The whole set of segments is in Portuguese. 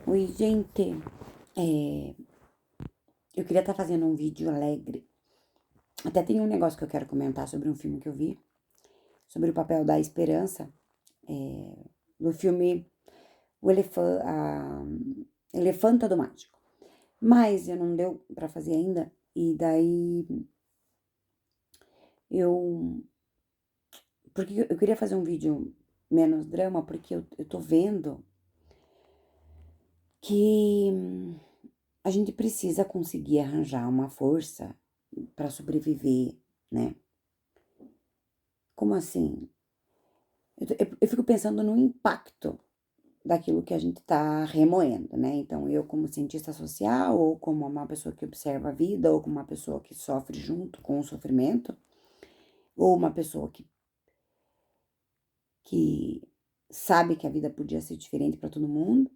Oi, gente. Eu queria estar fazendo um vídeo alegre. Até tem um negócio que eu quero comentar sobre um filme que eu vi, sobre o papel da esperança, no filme O Elefanta do Mágico. Mas eu não deu pra fazer ainda, e daí eu. Porque eu queria fazer um vídeo menos drama, porque eu tô vendo que a gente precisa conseguir arranjar uma força pra sobreviver, né? Como assim? Eu fico pensando no impacto daquilo que a gente está remoendo, né? Então, eu, como cientista social, ou como uma pessoa que observa a vida, ou como uma pessoa que sofre junto com o sofrimento, ou uma pessoa que sabe que a vida podia ser diferente para todo mundo,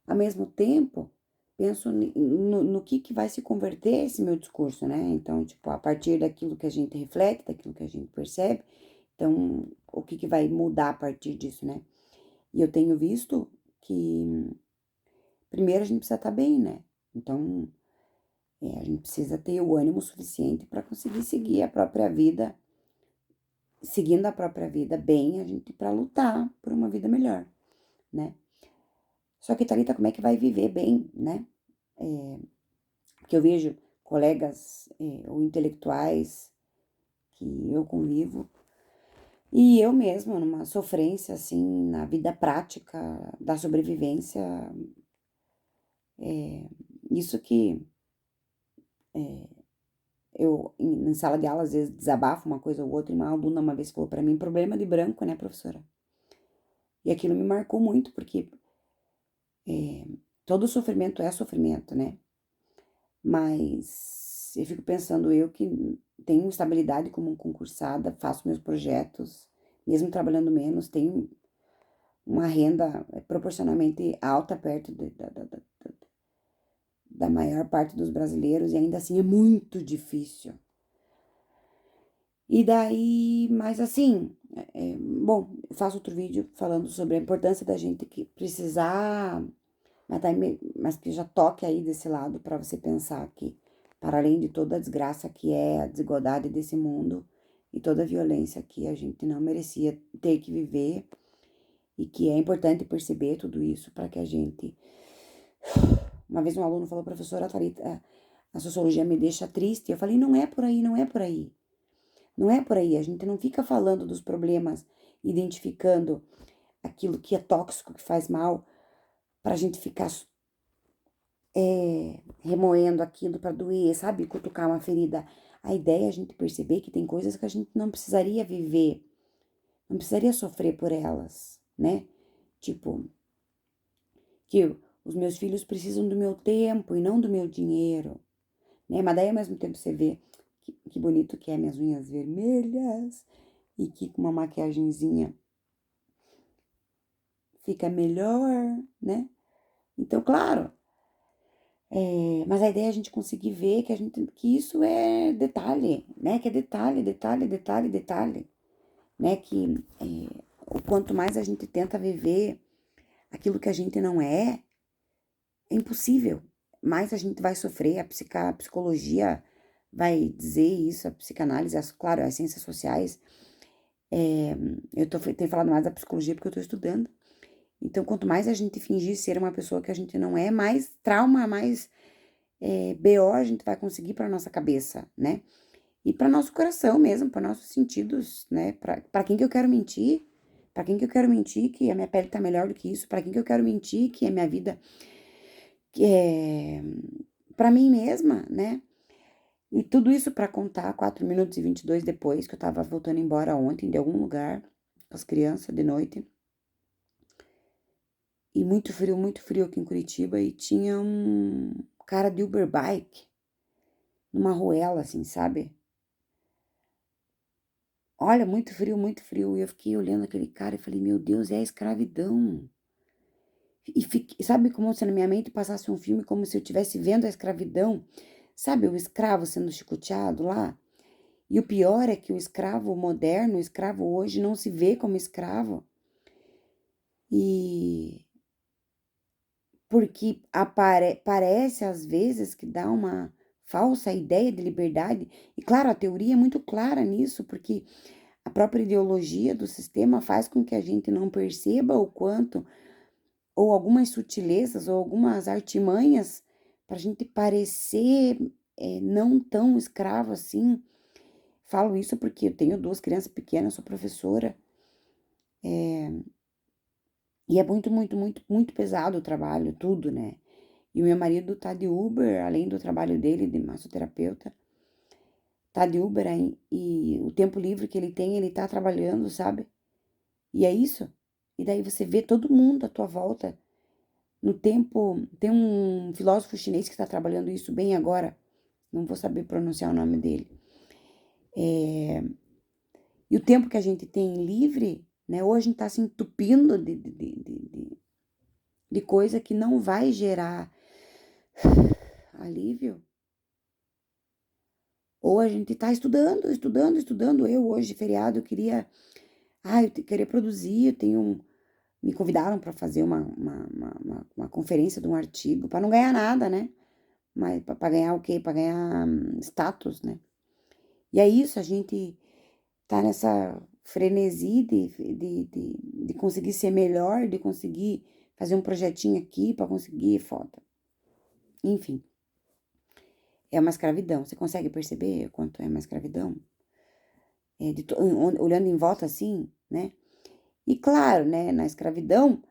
ao mesmo tempo, penso no que vai se converter esse meu discurso, né? Então, tipo, a partir daquilo que a gente reflete, daquilo que a gente percebe, então, o que vai mudar a partir disso, né? E eu tenho visto que, primeiro, a gente precisa estar bem, né? Então, a gente precisa ter o ânimo suficiente para conseguir seguir a própria vida, seguindo a própria vida bem, a gente para lutar por uma vida melhor, né? Só que, Thalita, como é que vai viver bem, né? Porque eu vejo colegas ou intelectuais que eu convivo, e eu mesma, numa sofrência, assim, na vida prática da sobrevivência, isso que eu, em sala de aula, às vezes desabafo uma coisa ou outra, e uma aluna uma vez falou pra mim, problema de branco, né, professora? E aquilo me marcou muito, porque todo sofrimento é sofrimento, né? Mas eu fico pensando, eu que tenho estabilidade como concursada, faço meus projetos, mesmo trabalhando menos, tenho uma renda proporcionalmente alta perto da maior parte dos brasileiros, e ainda assim é muito difícil. E daí, mas assim, bom, eu faço outro vídeo falando sobre a importância da gente que precisar, mas que já toque aí desse lado para você pensar que, para além de toda a desgraça que é a desigualdade desse mundo e toda a violência que a gente não merecia ter que viver, e que é importante perceber tudo isso para que a gente. Uma vez um aluno falou, professora Thalita, a sociologia me deixa triste. Eu falei, não é por aí, não é por aí. Não é por aí, a gente não fica falando dos problemas, identificando aquilo que é tóxico, que faz mal, pra gente ficar remoendo aquilo pra doer, sabe? Cutucar uma ferida. A ideia é a gente perceber que tem coisas que a gente não precisaria viver, não precisaria sofrer por elas, né? Tipo, que os meus filhos precisam do meu tempo e não do meu dinheiro, né? Mas daí ao mesmo tempo você vê que bonito que é minhas unhas vermelhas e que com uma maquiagenzinha fica melhor, né? Então, claro, mas a ideia é a gente conseguir ver que isso é detalhe, né? Que é detalhe, detalhe, detalhe, detalhe, né? Que o quanto mais a gente tenta viver aquilo que a gente não é impossível. Mais a gente vai sofrer, a psicologia vai dizer isso, a psicanálise, claro, as ciências sociais. Tenho falado mais da psicologia porque eu tô estudando. Então, quanto mais a gente fingir ser uma pessoa que a gente não é, mais trauma, mais BO a gente vai conseguir para nossa cabeça, né? E para nosso coração mesmo, para nossos sentidos, né? Para quem que eu quero mentir? Para quem que eu quero mentir que a minha pele tá melhor do que isso? Para quem que eu quero mentir que a minha vida que é para mim mesma, né? E tudo isso para contar 4 minutos e 22 depois que eu tava voltando embora ontem de algum lugar com as crianças de noite. E muito frio aqui em Curitiba, e tinha um cara de Uber bike numa ruela, assim, sabe? Olha, muito frio. E eu fiquei olhando aquele cara e falei, meu Deus, é a escravidão. Sabe como se na minha mente passasse um filme como se eu estivesse vendo a escravidão? Sabe, o escravo sendo chicoteado lá? E o pior é que o escravo moderno, o escravo hoje, não se vê como escravo. E porque parece às vezes que dá uma falsa ideia de liberdade. E claro, a teoria é muito clara nisso, porque a própria ideologia do sistema faz com que a gente não perceba o quanto, ou algumas sutilezas, ou algumas artimanhas, para a gente parecer não tão escravo assim. Falo isso porque eu tenho 2 crianças pequenas, sou professora, e é muito, muito, muito, muito pesado o trabalho, tudo, né? E o meu marido tá de Uber, além do trabalho dele de massoterapeuta, tá de Uber aí, e o tempo livre que ele tá trabalhando, sabe? E é isso. E daí você vê todo mundo à tua volta. No tempo, tem um filósofo chinês que está trabalhando isso bem agora, não vou saber pronunciar o nome dele. E o tempo que a gente tem livre, né? Ou a gente tá se entupindo de coisa que não vai gerar alívio, ou a gente tá estudando, estudando, estudando. Eu hoje, feriado, eu queria, eu queria produzir, eu tenho, me convidaram para fazer uma conferência de um artigo, para não ganhar nada, né? Mas para ganhar o quê? Para ganhar status, né? E é isso, a gente tá nessa frenesi de conseguir ser melhor, de conseguir fazer um projetinho aqui para conseguir foto. Enfim, é uma escravidão. Você consegue perceber o quanto é uma escravidão? Olhando em volta assim, né? E claro, né, na escravidão,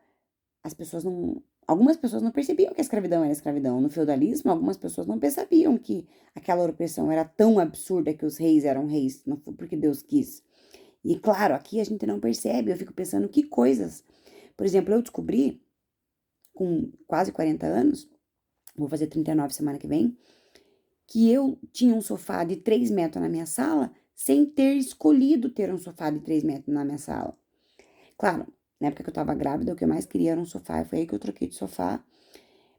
as pessoas não. Algumas pessoas não percebiam que a escravidão era escravidão. No feudalismo, algumas pessoas não percebiam que aquela opressão era tão absurda que os reis eram reis, não foi porque Deus quis. E claro, aqui a gente não percebe, eu fico pensando que coisas. Por exemplo, eu descobri, com quase 40 anos, vou fazer 39 semana que vem, que eu tinha um sofá de 3 metros na minha sala, sem ter escolhido ter um sofá de 3 metros na minha sala. Claro, na época que eu tava grávida, o que eu mais queria era um sofá, foi aí que eu troquei de sofá.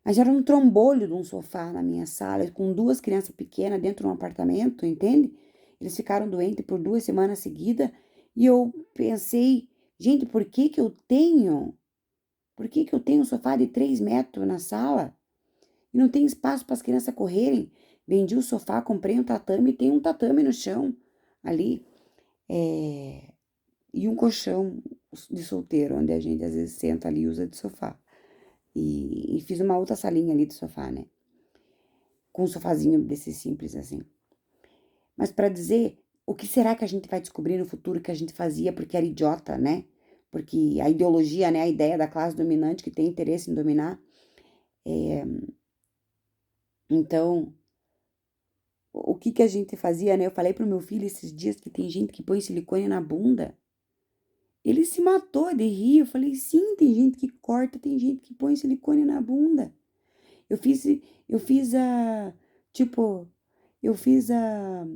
Mas era um trombolho de um sofá na minha sala, com 2 crianças pequenas dentro de um apartamento, entende? Eles ficaram doentes por 2 semanas seguidas, e eu pensei, gente, por que que eu tenho? Por que que eu tenho um sofá de 3 metros na sala? E não tem espaço para as crianças correrem. Vendi o sofá, comprei um tatame, e tem um tatame no chão ali. E um colchão de solteiro, onde a gente às vezes senta ali e usa de sofá. E fiz uma outra salinha ali de sofá, né? Com um sofazinho desse simples assim. Mas para dizer, o que será que a gente vai descobrir no futuro que a gente fazia porque era idiota, né? Porque a ideologia, né, a ideia da classe dominante que tem interesse em dominar. Então, o que que a gente fazia, né? Eu falei pro meu filho esses dias que tem gente que põe silicone na bunda. Ele se matou de rir. Eu falei, sim, tem gente que corta, tem gente que põe silicone na bunda. Eu fiz, eu fiz a, tipo, eu fiz a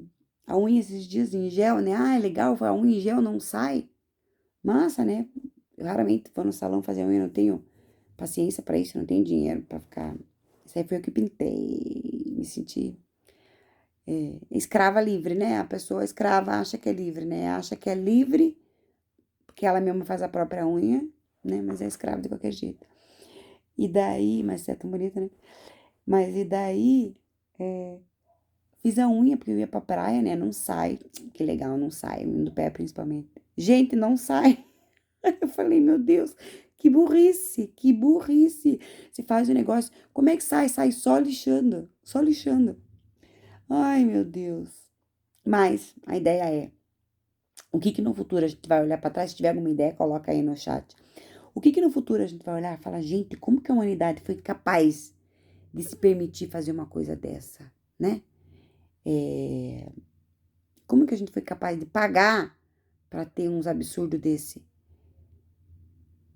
unha esses dias em gel, né? Ah, é legal, a unha em gel não sai. Massa, né? Eu raramente vou no salão fazer unha, não tenho paciência pra isso, não tenho dinheiro pra ficar. Isso aí foi eu que pintei, me senti escrava livre, né? A pessoa escrava acha que é livre, né? Acha que é livre porque ela mesma faz a própria unha, né? Mas é escrava de qualquer jeito. E daí, mas é tão bonita, né? Mas e daí, fiz a unha porque eu ia pra praia, né? Não sai. Que legal, não sai. Do pé principalmente. Gente, não sai. Eu falei, meu Deus, que burrice, que burrice. Você faz o negócio, como é que sai? Sai só lixando, só lixando. Ai, meu Deus. Mas a ideia é, o que que no futuro a gente vai olhar para trás? Se tiver alguma ideia, coloca aí no chat. O que que no futuro a gente vai olhar e falar, gente, como que a humanidade foi capaz de se permitir fazer uma coisa dessa, né? Como que a gente foi capaz de pagar para ter uns absurdos desse?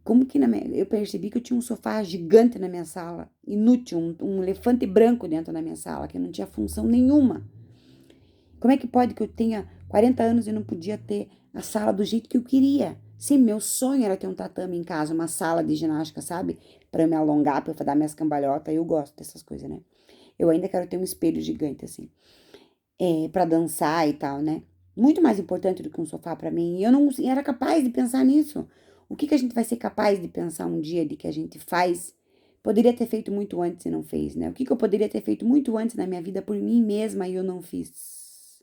Como que eu percebi que eu tinha um sofá gigante na minha sala, inútil, um elefante branco dentro da minha sala, que não tinha função nenhuma. Como é que pode que eu tenha 40 anos e não podia ter a sala do jeito que eu queria? Sim, meu sonho era ter um tatame em casa, uma sala de ginástica, sabe? Para eu me alongar, para eu dar minhas cambalhotas. Eu gosto dessas coisas, né? Eu ainda quero ter um espelho gigante, assim, para dançar e tal, né? Muito mais importante do que um sofá para mim. E eu não era capaz de pensar nisso. O que que a gente vai ser capaz de pensar um dia de que a gente faz Poderia ter feito muito antes e não fez, né? O que eu poderia ter feito muito antes na minha vida por mim mesma e eu não fiz?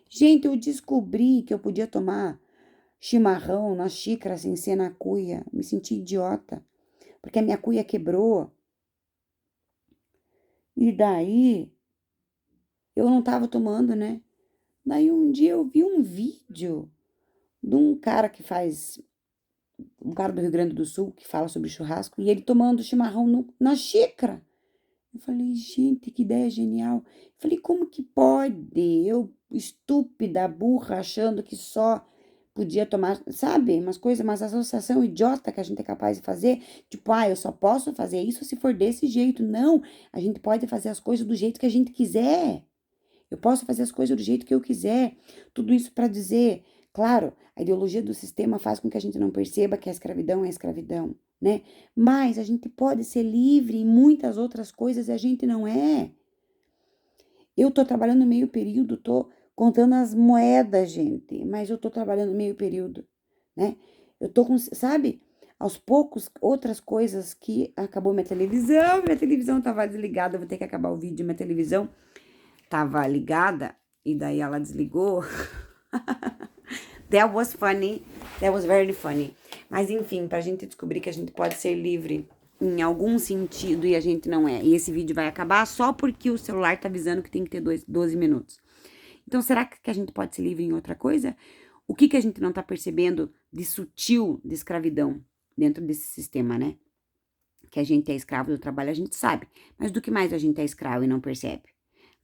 Gente, eu descobri que eu podia tomar chimarrão na xícara sem ser na cuia. Me senti idiota, porque a minha cuia quebrou. E daí eu não tava tomando, né? Daí um dia eu vi um vídeo de um cara um cara do Rio Grande do Sul que fala sobre churrasco e ele tomando chimarrão na xícara. Eu falei, gente, que ideia genial. Eu falei, como que pode? Eu, estúpida, burra, achando que só podia tomar, sabe? Umas coisas, umas associação idiota que a gente é capaz de fazer. Tipo, eu só posso fazer isso se for desse jeito. Não, a gente pode fazer as coisas do jeito que a gente quiser. Eu posso fazer as coisas do jeito que eu quiser. Tudo isso para dizer, claro, a ideologia do sistema faz com que a gente não perceba que a escravidão é escravidão, né? Mas a gente pode ser livre em muitas outras coisas e a gente não é. Eu tô trabalhando meio período, tô contando as moedas, gente, mas eu tô trabalhando meio período, né? Eu tô com, sabe? Aos poucos, outras coisas que acabou minha televisão tava desligada, eu vou ter que acabar o vídeo, minha televisão tava ligada e daí ela desligou. That was funny. That was very funny. Mas enfim, pra gente descobrir que a gente pode ser livre em algum sentido e a gente não é. E esse vídeo vai acabar só porque o celular tá avisando que tem que ter 12 minutos. Então, será que a gente pode ser livre em outra coisa? O que a gente não tá percebendo de sutil de escravidão dentro desse sistema, né? Que a gente é escravo do trabalho, a gente sabe. Mas do que mais a gente é escravo e não percebe?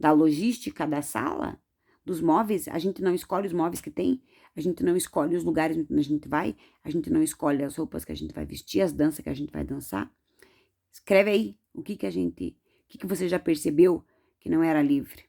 Da logística da sala, dos móveis, a gente não escolhe os móveis que tem, a gente não escolhe os lugares onde a gente vai, a gente não escolhe as roupas que a gente vai vestir, as danças que a gente vai dançar. Escreve aí o que você já percebeu que não era livre.